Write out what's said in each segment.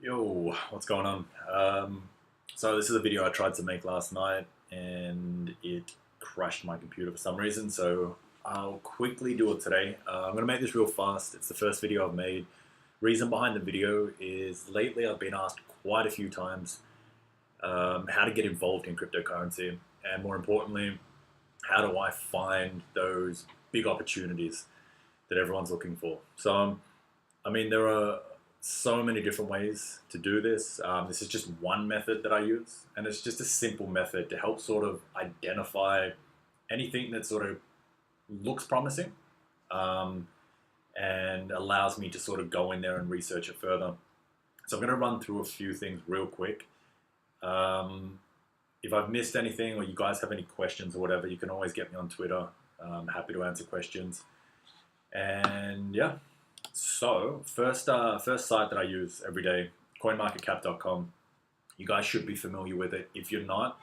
Yo, what's going on? So this is a video I tried to make last night and it crashed my computer for some reason, so I'll quickly do it today. I'm going to make this real fast. It's the first video I've made. Reason behind the video is lately I've been asked quite a few times how to get involved in cryptocurrency, and more importantly, how do I find those big opportunities that everyone's looking for. So I mean, there are so many different ways to do this. This is just one method that I use, and it's just a simple method to help sort of identify anything that sort of looks promising, um, and allows me to sort of go in there and research it further. So I'm going to run through a few things real quick. If I've missed anything or you guys have any questions or whatever, you can always get me on Twitter. I'm happy to answer questions. And yeah. So first site that I use every day, CoinMarketCap.com. You guys should be familiar with it. If you're not,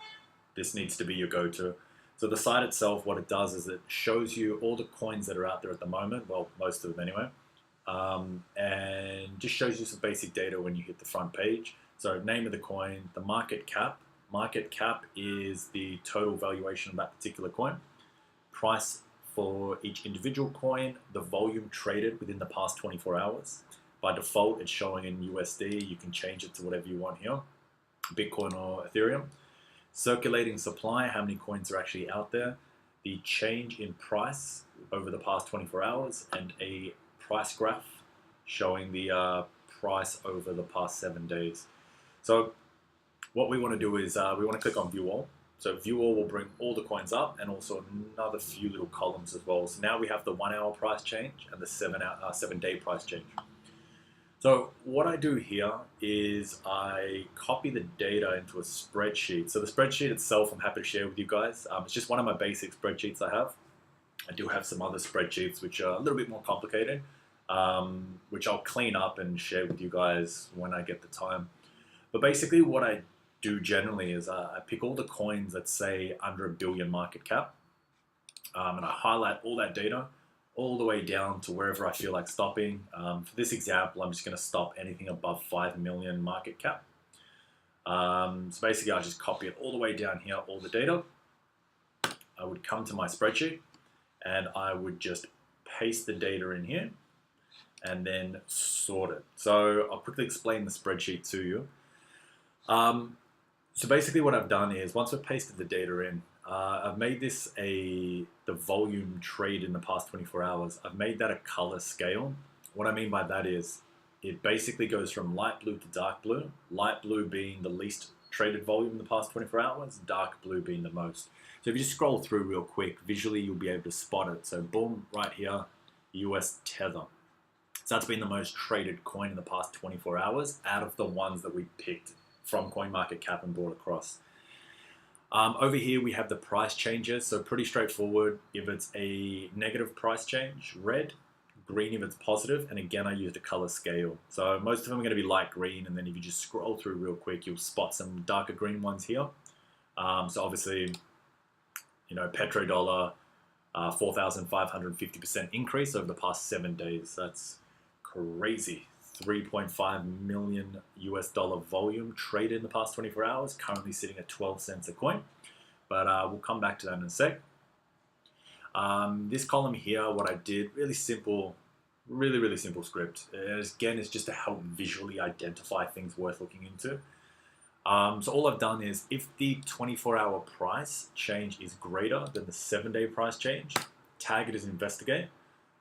this needs to be your go-to. So the site itself, what it does is it shows you all the coins that are out there at the moment. Well, most of them anyway. And just shows you some basic data when you hit the front page. So name of the coin, the market cap. Market cap is the total valuation of that particular coin. Price for each individual coin, the volume traded within the past 24 hours. By default, it's showing in USD. You can change it to whatever you want here, Bitcoin or Ethereum. Circulating supply, how many coins are actually out there. The change in price over the past 24 hours, and a price graph showing the price over the past 7 days. So what we want to do is we want to click on ViewWall. So ViewWall will bring all the coins up and also another few little columns as well. So now we have the 1 hour price change and the 7 day price change. So what I do here is I copy the data into a spreadsheet. So the spreadsheet itself, I'm happy to share with you guys. It's just one of my basic spreadsheets I have. I do have some other spreadsheets which are a little bit more complicated, which I'll clean up and share with you guys when I get the time. But basically what I do generally is I pick all the coins that say under $1 billion market cap, and I highlight all that data all the way down to wherever I feel like stopping. For this example, I'm just going to stop anything above 5 million market cap. So basically I just copy it all the way down here, all the data. I would come to my spreadsheet and I would just paste the data in here and then sort it. So I'll quickly explain the spreadsheet to you. So basically what I've done is once I've pasted the data in, I've made this the volume trade in the past 24 hours. I've made that a color scale. What I mean by that is it basically goes from light blue to dark blue, light blue being the least traded volume in the past 24 hours, dark blue being the most. So if you just scroll through real quick, visually you'll be able to spot it. So boom, right here, US Tether. So that's been the most traded coin in the past 24 hours out of the ones that we picked from CoinMarketCap and brought across. Over here we have the price changes, so pretty straightforward. If it's a negative price change, red, green if it's positive, and again I used a color scale. So most of them are going to be light green, and then if you just scroll through real quick, you'll spot some darker green ones here. So obviously, you know, petrodollar, 4,550% increase over the past 7 days. That's crazy. 3.5 million US dollar volume traded in the past 24 hours, currently sitting at 12 cents a coin. But we'll come back to that in a sec. This column here, what I did, really simple, really simple script. Again, it's just to help visually identify things worth looking into. So all I've done is if the 24-hour price change is greater than the 7-day price change, tag it as investigate.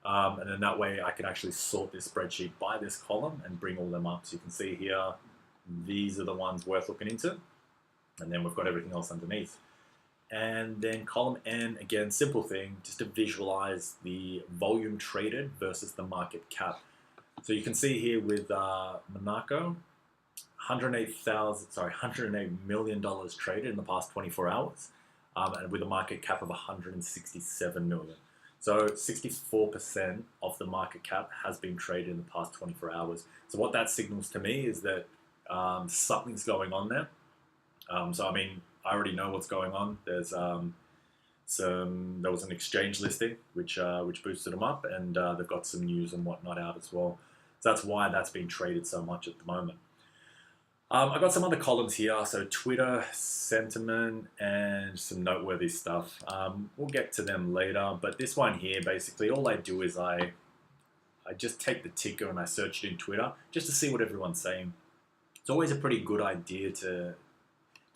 And then that way I can actually sort this spreadsheet by this column and bring all them up. So you can see here, these are the ones worth looking into. And then we've got everything else underneath. And then column N, again, simple thing, just to visualize the volume traded versus the market cap. So you can see here with Monaco, $108 million traded in the past 24 hours, and with a market cap of 167 million. So 64% of the market cap has been traded in the past 24 hours. So what that signals to me is that something's going on there. So I mean, I already know what's going on. There's there was an exchange listing which boosted them up, and they've got some news and whatnot out as well. So that's why that's been traded so much at the moment. I got some other columns here, so Twitter, sentiment, and some noteworthy stuff. We'll get to them later, but this one here, basically, all I do is I just take the ticker and I search it in Twitter just to see what everyone's saying. It's always a pretty good idea to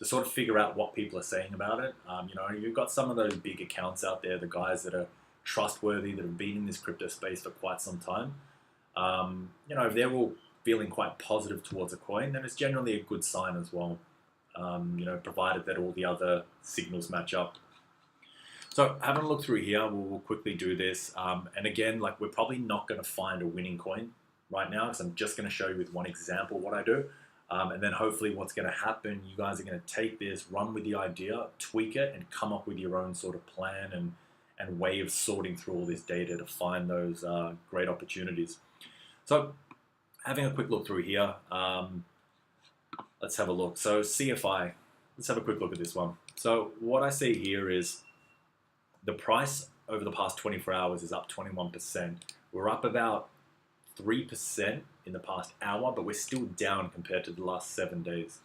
sort of figure out what people are saying about it. You know, you've got some of those big accounts out there, the guys that are trustworthy, that have been in this crypto space for quite some time. You know, if they're all feeling quite positive towards a coin, then it's generally a good sign as well, you know, provided that all the other signals match up. So having a look through here, we'll quickly do this. And again, like we're probably not going to find a winning coin right now, because I'm just going to show you with one example what I do. And then hopefully what's going to happen, you guys are going to take this, run with the idea, tweak it, and come up with your own sort of plan and way of sorting through all this data to find those great opportunities. So having a quick look through here, let's have a look. So CFI, let's have a quick look at this one. So what I see here is the price over the past 24 hours is up 21%. We're up about 3% in the past hour, but we're still down compared to the last 7 days.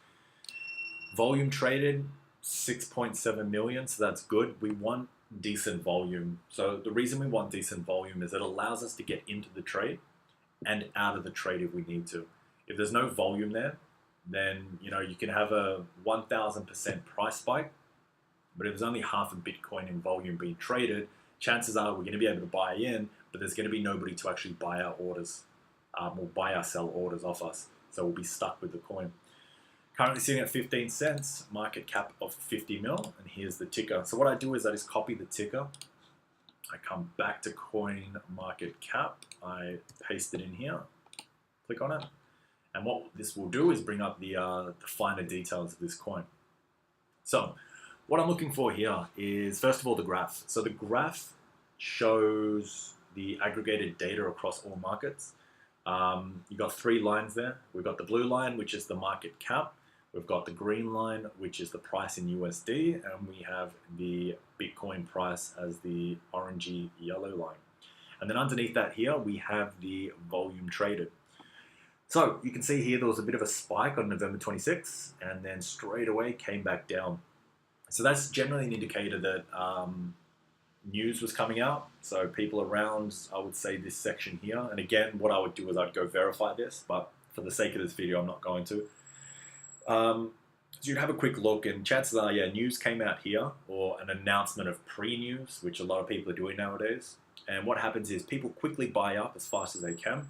Volume traded, 6.7 million, so that's good. We want decent volume. So the reason we want decent volume is it allows us to get into the trade and out of the trade if we need to. If there's no volume there, then you know you can have a 1,000% price spike, but if there's only half a Bitcoin in volume being traded, chances are we're going to be able to buy in, but there's going to be nobody to actually buy our orders or buy or sell orders off us. So we'll be stuck with the coin. Currently sitting at 15 cents, market cap of 50 mil, and here's the ticker. So what I do is I just copy the ticker. I come back to CoinMarketCap, I paste it in here, click on it, and what this will do is bring up the finer details of this coin. So what I'm looking for here is, first of all, the graph. So the graph shows the aggregated data across all markets. You've got 3 lines there. We've got the blue line, which is the market cap. We've got the green line, which is the price in USD, and we have the Bitcoin price as the orangey yellow line. And then underneath that here, we have the volume traded. So you can see here there was a bit of a spike on November 26th, and then straight away came back down. So that's generally an indicator that news was coming out. So people around, I would say, this section here. And again, what I would do is I'd go verify this, but for the sake of this video, I'm not going to. So you'd have a quick look, and chances are, yeah, news came out here, or an announcement of pre-news, which a lot of people are doing nowadays. And what happens is people quickly buy up as fast as they can.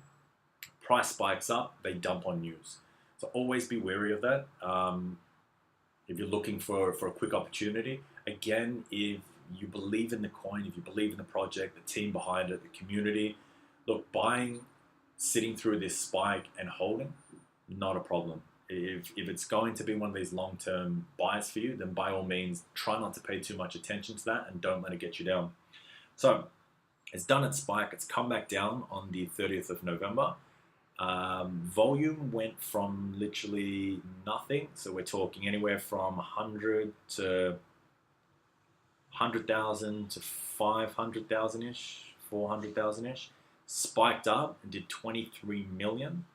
Price spikes up, they dump on news. So always be wary of that. If you're looking for a quick opportunity, again, if you believe in the coin, if you believe in the project, the team behind it, the community, look, buying, sitting through this spike and holding, not a problem. If it's going to be one of these long-term buys for you, then by all means, try not to pay too much attention to that and don't let it get you down. So it's done its spike. It's come back down on the 30th of November. Volume went from literally nothing. So we're talking anywhere from 100 to 100,000 to 500,000-ish, 400,000-ish. Spiked up and did 23 million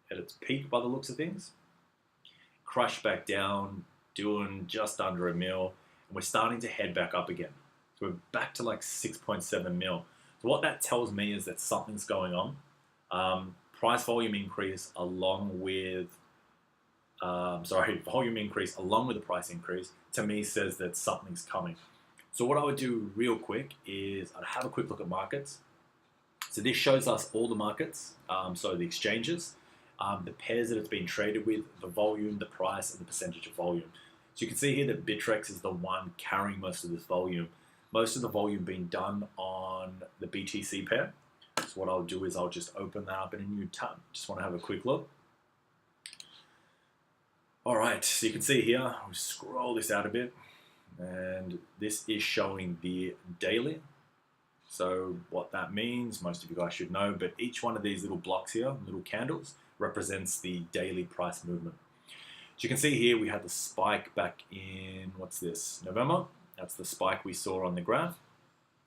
at its peak by the looks of things. Crushed back down, doing just under a mil, and we're starting to head back up again. So we're back to like 6.7 mil. So what that tells me is that something's going on. Price volume increase along with, volume increase along with the price increase, to me says that something's coming. So what I would do real quick is I'd have a quick look at markets. So this shows us all the markets, so the exchanges, the pairs that it's been traded with, the volume, the price, and the percentage of volume. So you can see here that Bittrex is the one carrying most of this volume. Most of the volume being done on the BTC pair. So what I'll do is I'll just open that up in a new tab. Just want to have a quick look. All right, so you can see here, I'll scroll this out a bit, and this is showing the daily. So what that means, most of you guys should know, but each one of these little blocks here, little candles, represents the daily price movement. So you can see here we had the spike back in, what's this, November? That's the spike we saw on the graph.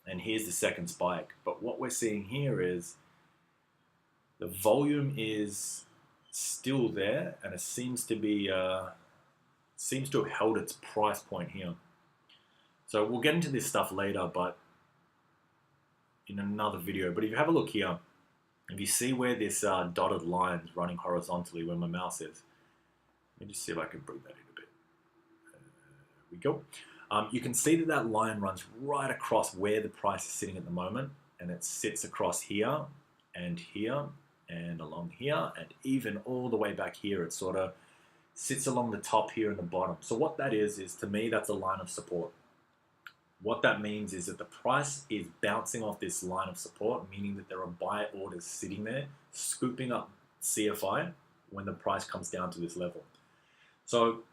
And here's the second spike. But what we're seeing here is the volume is still there, and it seems to be seems to have held its price point here. So we'll get into this stuff later, but in another video. But if you have a look here, if you see where this dotted line is running horizontally where my mouse is, let me just see if I can bring that in a bit. There we go. You can see that that line runs right across where the price is sitting at the moment, and it sits across here and along here, and even all the way back here. It sort of sits along the top here and the bottom. So what that is to me, that's a line of support. What that means is that the price is bouncing off this line of support, meaning that there are buy orders sitting there, scooping up CFI when the price comes down to this level. So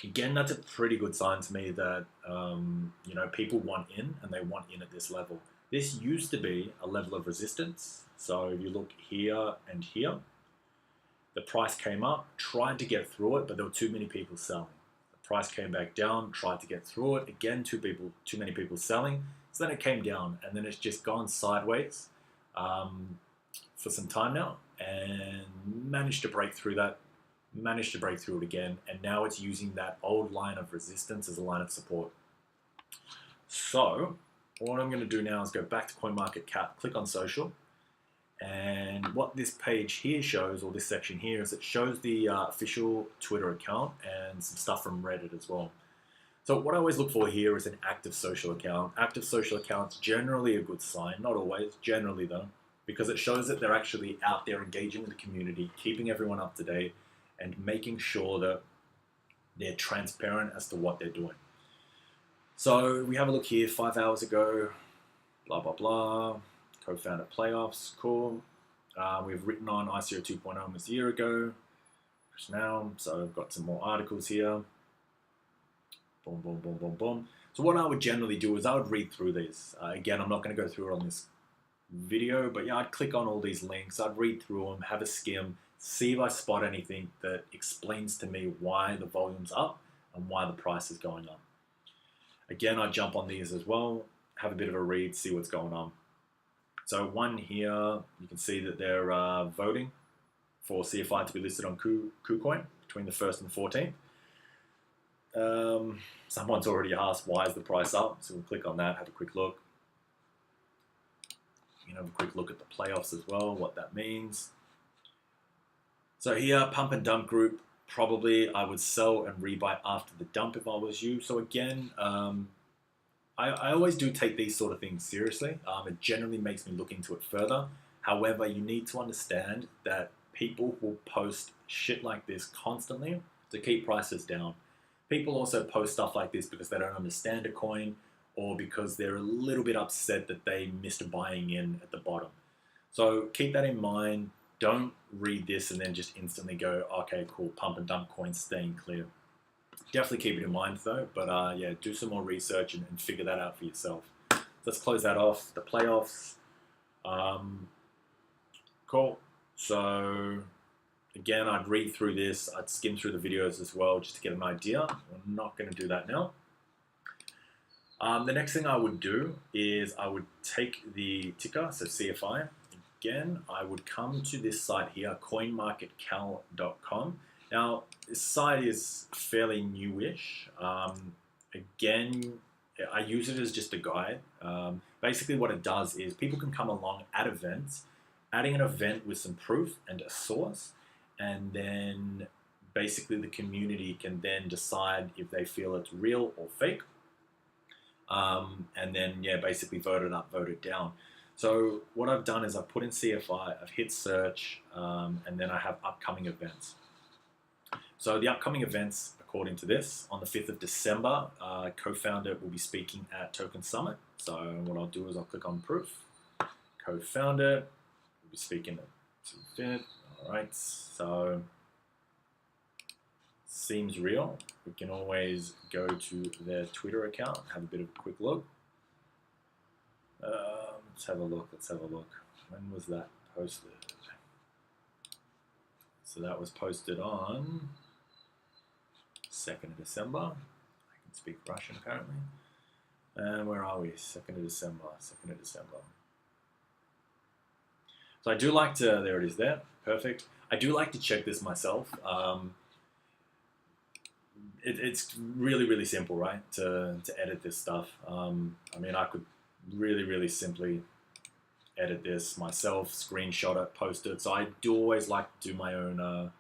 again, that's a pretty good sign to me that you know, people want in, and they want in at this level. This used to be a level of resistance. So if you look here and here, the price came up, tried to get through it, but there were too many people selling. Price came back down, tried to get through it. Again, too many people selling. So then it came down, and then it's just gone sideways for some time now, and managed to break through that, managed to break through it again, and now it's using that old line of resistance as a line of support. So what I'm going to do now is go back to CoinMarketCap, click on social, and what this page here shows, or this section here, is it shows the official Twitter account and some stuff from Reddit as well. So what I always look for here is an active social account. Active social accounts generally a good sign, not always, generally though, because it shows that they're actually out there engaging with the community, keeping everyone up to date, and making sure that they're transparent as to what they're doing. So we have a look here, 5 hours ago, blah, blah, blah. Co-founder playoffs, cool. We've written on ICO 2.0 almost a year ago, just now. So I've got some more articles here. Boom, boom, boom, boom, boom. So what I would generally do is I would read through these. Again, I'm not going to go through it on this video, but yeah, I'd click on all these links. I'd read through them, have a skim, see if I spot anything that explains to me why the volume's up and why the price is going up. Again, I jump on these as well, have a bit of a read, see what's going on. So one here, you can see that they're voting for CFI to be listed on KuCoin between the 1st and the 14th. Someone's already asked, why is the price up? So we'll click on that, have a quick look. You know, have a quick look at the playoffs as well, what that means. So here, pump and dump group, probably I would sell and rebuy after the dump if I was you. So again, I always do take these sort of things seriously. It generally makes me look into it further. However, you need to understand that people will post shit like this constantly to keep prices down. People also post stuff like this because they don't understand a coin, or because they're a little bit upset that they missed buying in at the bottom. So keep that in mind. Don't read this and then just instantly go, okay, cool, pump and dump coins staying clear. Definitely keep it in mind though, but yeah, do some more research and figure that out for yourself. Let's close that off, the playoffs. Cool. So again, I'd read through this, I'd skim through the videos as well just to get an idea. We're not going to do that now. The next thing I would do is I would take the ticker, so CFI. Again, I would come to this site here, CoinMarketCap.com. Now, this site is fairly newish. Again, I use it as just a guide. Basically what it does is people can come along at events, adding an event with some proof and a source, and then basically the community can then decide if they feel it's real or fake. And then, yeah, basically vote it up, vote it down. So what I've done is I've put in CFI, I've hit search, and then I have upcoming events. So the upcoming events, according to this, on the 5th of December, co-founder will be speaking at Token Summit. So what I'll do is I'll click on proof. Co-founder will be speaking at 5th. All right, so seems real. We can always go to their Twitter account, have a bit of a quick look. Let's have a look, let's have a look. When was that posted? So that was posted on 2nd of December. I can speak Russian apparently. And where are we? 2nd of December, 2nd of December. So I do like to, there it is there, perfect. I do like to check this myself. It's really simple, right, to edit this stuff. I mean, I could really simply edit this myself, screenshot it, post it. So I do always like to do my own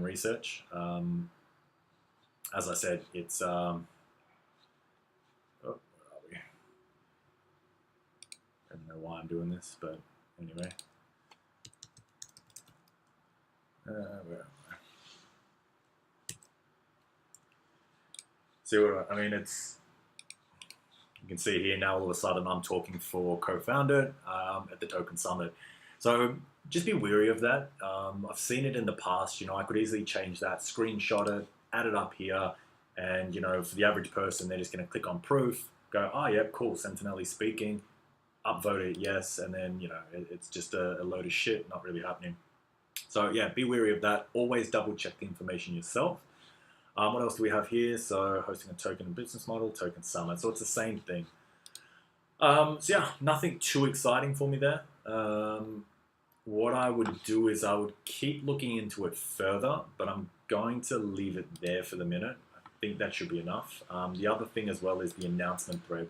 research. As I said, it's oh, where are we? I don't know why I'm doing this, but anyway. Where am I? See what I mean? It's, you can see here now all of a sudden I'm talking for co-founder at the Token Summit. So just be wary of that. I've seen it in the past. You know, I could easily change that, screenshot it, add it up here, and you know, for the average person, they're just going to click on proof, go, oh yeah, cool, Sentinelli speaking, upvote it, yes, and then you know, it's just a load of shit, not really happening. So yeah, be wary of that. Always double check the information yourself. What else do we have here? So hosting a token business model, Token Summit. So it's the same thing. So yeah, nothing too exciting for me there. What I would do is I would keep looking into it further, but I'm going to leave it there for the minute. I think that should be enough. The other thing as well is the announcement thread.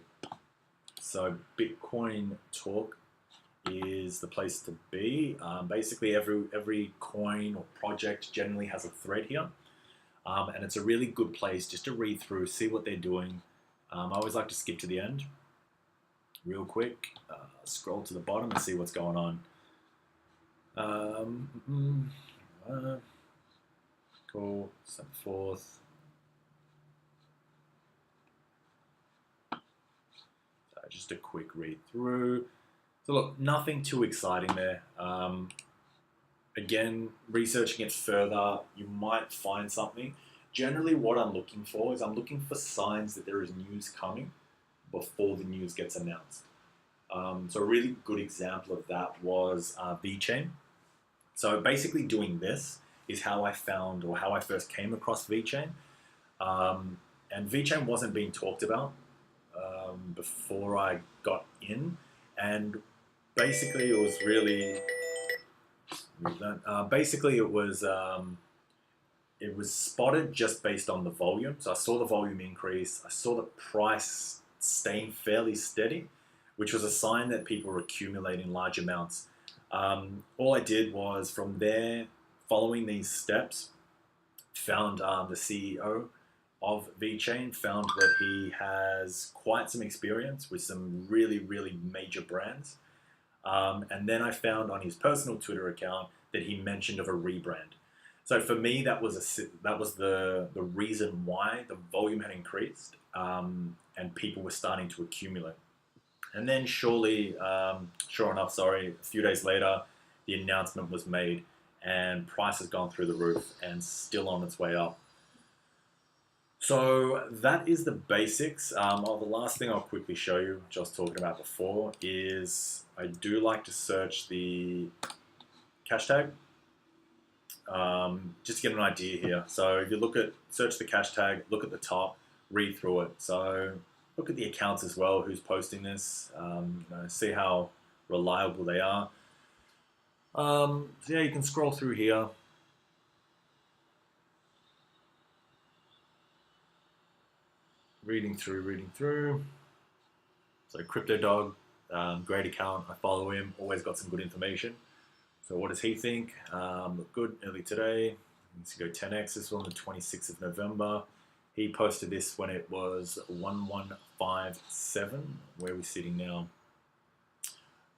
So Bitcoin Talk is the place to be. Basically every coin or project generally has a thread here. And it's a really good place just to read through, see what they're doing. I always like to skip to the end real quick, scroll to the bottom and see what's going on. Cool, so forth. So just a quick read through. So look, nothing too exciting there. Again, researching it further, you might find something. Generally, what I'm looking for is I'm looking for signs that there is news coming before the news gets announced. So a really good example of that was VeChain. So basically doing this is how I found, or how I first came across VeChain. And VeChain wasn't being talked about before I got in. And basically it was really... basically, it was spotted just based on the volume. So I saw the volume increase. I saw the price staying fairly steady, which was a sign that people were accumulating large amounts. All I did was from there, following these steps, found the CEO of VeChain, found that he has quite some experience with some really major brands. And then I found on his personal Twitter account that he mentioned of a rebrand. So for me, that was the reason why the volume had increased and people were starting to accumulate. And then sure enough, a few days later, the announcement was made and price has gone through the roof and still on its way up. So that is the basics. The last thing I'll quickly show you, which I was talking about before, is I do like to search the cash tag, just to get an idea here. So if you search the cash tag, look at the top, read through it. So look at the accounts as well, who's posting this, see how reliable they are. So yeah, you can scroll through here. Reading through. So CryptoDog, great account. I follow him. Always got some good information. So what does he think? Look good early today. Let's go 10x. This was on the 26th of November. He posted this when it was 1157. Where are we sitting now?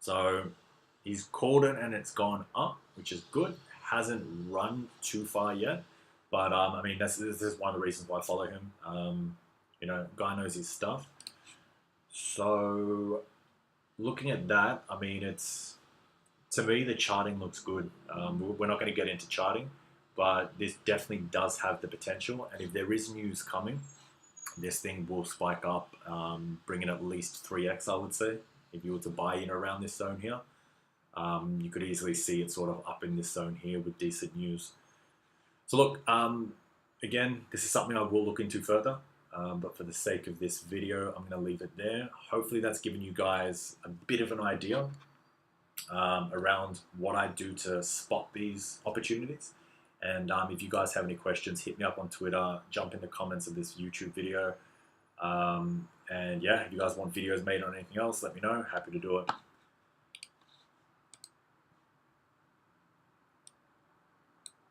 So he's called it and it's gone up, which is good. Hasn't run too far yet, but I mean this is one of the reasons why I follow him. You know, guy knows his stuff. So looking at that, I mean, to me, the charting looks good. We're not going to get into charting, but this definitely does have the potential. And if there is news coming, this thing will spike up, bringing at least 3x, I would say. If you were to buy in around this zone here, you could easily see it sort of up in this zone here with decent news. So look, again, this is something I will look into further. But for the sake of this video, I'm going to leave it there. Hopefully that's given you guys a bit of an idea. around what I do to spot these opportunities. And if you guys have any questions, hit me up on Twitter, jump in the comments of this YouTube video. And yeah, if you guys want videos made on anything else, let me know. Happy to do it.